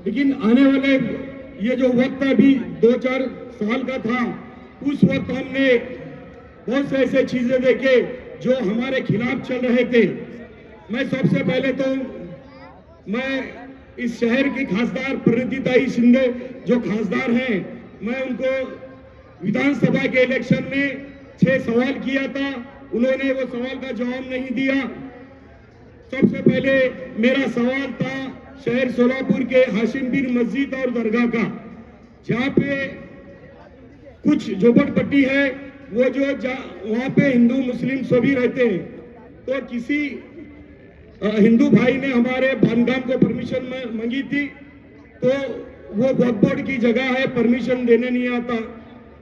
लेकिन आने वाले ये जो वक्त अभी 2-4 साल का था, उस वक्त हमने बहुत से ऐसे चीजें देखे जो हमारे खिलाफ चल रहे थे। मैं सबसे पहले तो मैं इस शहर की खासदार प्रणितिताई शिंदे जो खासदार हैं, मैं उनको विधानसभा के इलेक्शन में 6 सवाल किया था, उन्होंने वो सवाल का जवाब नहीं दिया। सबसे पहले मेरा सवाल था शहर सोलापुर के हाशिमपीर मस्जिद और दरगाह का, जहाँ पे कुछ झोपड़पट्टी है, वो जो वहाँ पे हिंदू मुस्लिम सभी रहते हैं। तो किसी हिंदू भाई ने हमारे बांधकाम को परमिशन मांगी थी, तो वो वक्फ बोर्ड की जगह है, परमिशन देने नहीं आता।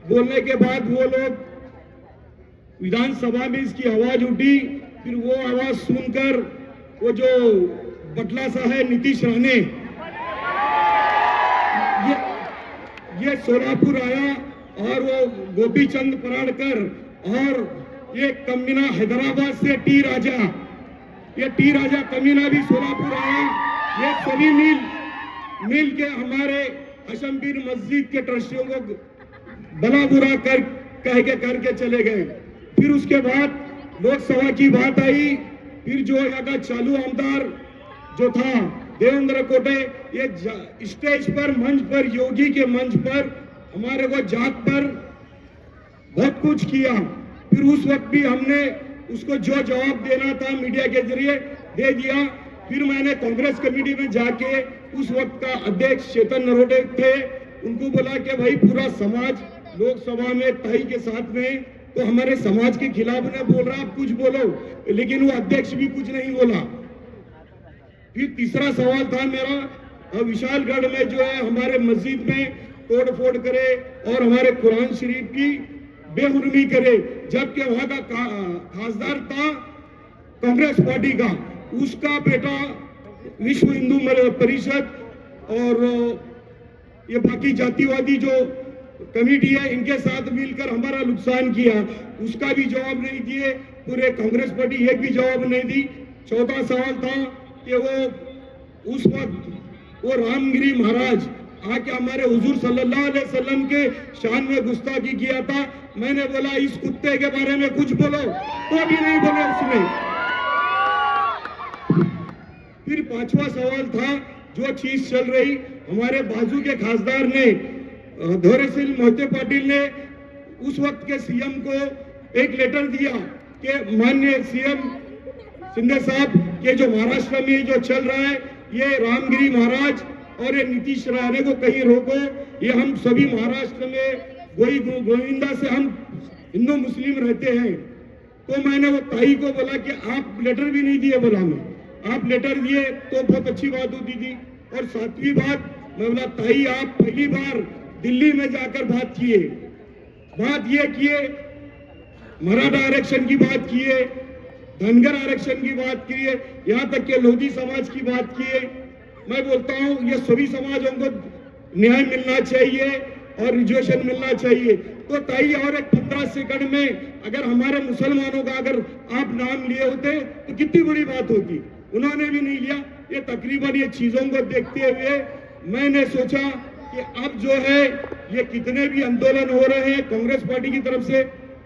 बोलने के बाद वो लोग विधानसभा में इसकी आवाज उठी, फिर वो आवाज सुनकर वो जो बटला सा है नीतीश राणे, ये सोलापुर आया और वो गोपी चंद पराड़कर और ये कमीना हैदराबाद से टी राजा, ये टी राजा कमीना भी सोलापुर आया। ये सभी मिल के हमारे हाशिमपीर मस्जिद के ट्रस्टियों को भला बुरा करके चले गए। फिर उसके बाद लोकसभा की बात आई, फिर जो यहाँ का चालू आमदार जो था देवेंद्र कोटे, ये स्टेज पर मंच पर योगी के मंच पर हमारे को जात पर बहुत कुछ किया। फिर उस वक्त भी हमने उसको जो जवाब देना था मीडिया के जरिए दे दिया। फिर मैंने कांग्रेस कमेटी में जाके उस वक्त का अध्यक्ष चेतन नरोटे थे, उनको बोला कि भाई पूरा समाज लोकसभा में ताई के साथ में, तो हमारे समाज के खिलाफ ने बोल रहा, आप कुछ बोलो, लेकिन वो अध्यक्ष भी कुछ नहीं बोला। फिर तीसरा सवाल था मेरा, विशालगढ़ में जो है हमारे मस्जिद में तोड़ फोड़ करे और हमारे कुरान शरीफ की बेहुरमी करे, जबकि वहां का खासदार था कांग्रेस पार्टी का, उसका बेटा विश्व हिंदू परिषद और ये बाकी जातिवादी जो कमेटी है इनके साथ मिलकर हमारा नुकसान किया, उसका भी जवाब नहीं दिए। पूरे कांग्रेस पार्टी एक भी जवाब नहीं दी। चौथा सवाल था कि वो उस वक्त वो रामगिरी महाराज आके हमारे हुजूर सल्लल्लाहु अलैहि वसल्लम के शान में गुस्ताखी किया था। मैंने बोला इस कुत्ते के बारे में कुछ बोलो, तो भी नहीं बोले उसने। फिर पांचवा सवाल था, जो चीज चल रही, हमारे बाजू के खासदार ने धैर्यशील मोहिते पाटिल ने उस वक्त के सीएम को एक लेटर दिया कि माननीय सीएम शिंदे साहब के जो महाराष्ट्र में जो चल रहा है, ये रामगिरी महाराज और ये नीतीश राणे को कहीं रोको, ये हम सभी महाराष्ट्र में गोविंदा से हम हिंदू मुस्लिम रहते हैं। तो मैंने वो ताई को बोला कि आप लेटर भी नहीं दिए, बोला मैं आप लेटर दिए तो बहुत अच्छी बात होती थी। और सातवीं बात, मैं बोला ताई आप पहली बार दिल्ली में जाकर बात किए, बात ये किए, मराठा आरक्षण की बात किए, धनगर आरक्षण की बात किए, यहाँ तक के लोधी समाज की बात किए। मैं बोलता हूँ ये सभी समाजों को न्याय मिलना चाहिए और रिजर्वेशन मिलना चाहिए। तो ताई और एक 15 सेकंड में अगर हमारे मुसलमानों का अगर आप नाम लिए होते तो कितनी बड़ी बात होती, उन्होंने भी नहीं लिया। ये तकरीबन ये चीजों को देखते हुए मैंने सोचा कि अब जो है ये कितने भी आंदोलन हो रहे हैं कांग्रेस पार्टी की तरफ से,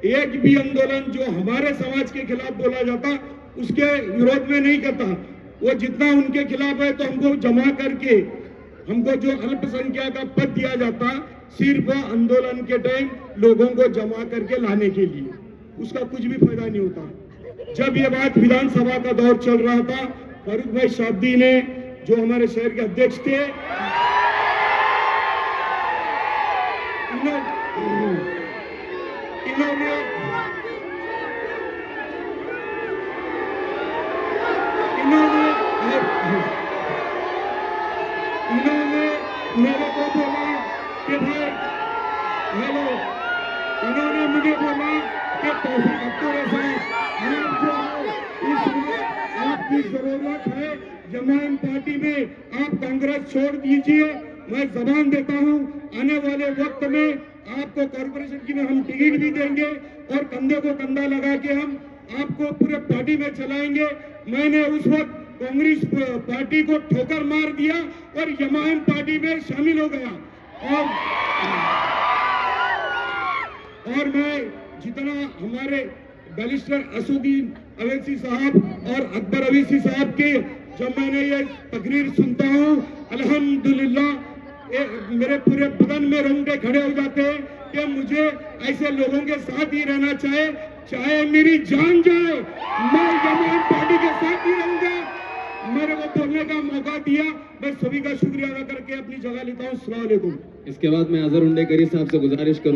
एक भी आंदोलन जो हमारे समाज के खिलाफ बोला जाता उसके विरोध में नहीं करता। वो जितना उनके खिलाफ है तो हमको जमा करके हमको जो अल्पसंख्यक का पद दिया जाता सिर्फ आंदोलन के टाइम लोगों को जमा करके लाने के लिए, उसका कुछ भी फायदा नहीं होता। जब ये बात विधानसभा का दौर चल रहा था, फारूक भाई शाब्दी ने जो हमारे शहर के अध्यक्ष थे, इन्होंने मेरे को बोला कि भाई हेलो, इन्होंने मुझे बोला कि तौफीक अब्दुल रज़ाक आप जो है इसमें आपकी जरूरत है जमान पार्टी में, आप कांग्रेस छोड़ दीजिए। मैं जबान देता हूं आने वाले वक्त में आपको कॉर्पोरेशन की में हम टिकट भी देंगे और कंधे को कंधा लगा के हम आपको पूरे पार्टी में चलाएंगे। मैंने उस वक्त कांग्रेस पार्टी को ठोकर मार दिया और एमआईएम पार्टी में शामिल हो गया। और मैं जितना हमारे बैरिस्टर असदुद्दीन अवैसी साहब और अकबर अवैसी साहब के जब मैंने ये तकरीर सुनता हूँ, अल्हम्दुलिल्लाह मेरे पूरे बदन में रोंगटे खड़े हो जाते हैं कि मुझे ऐसे लोगों के साथ ही रहना चाहे मेरी जान जाए, मैं एमआईएम पार्टी के साथ ही रहूंगा। मेरे को बोलने का मौका दिया, मैं सभी का शुक्रिया अदा करके अपनी जगह लेता हूँ। अस्सलाम वालेकुम। इसके बाद मैं अजहर उंडेकरी साहब से गुजारिश करूँ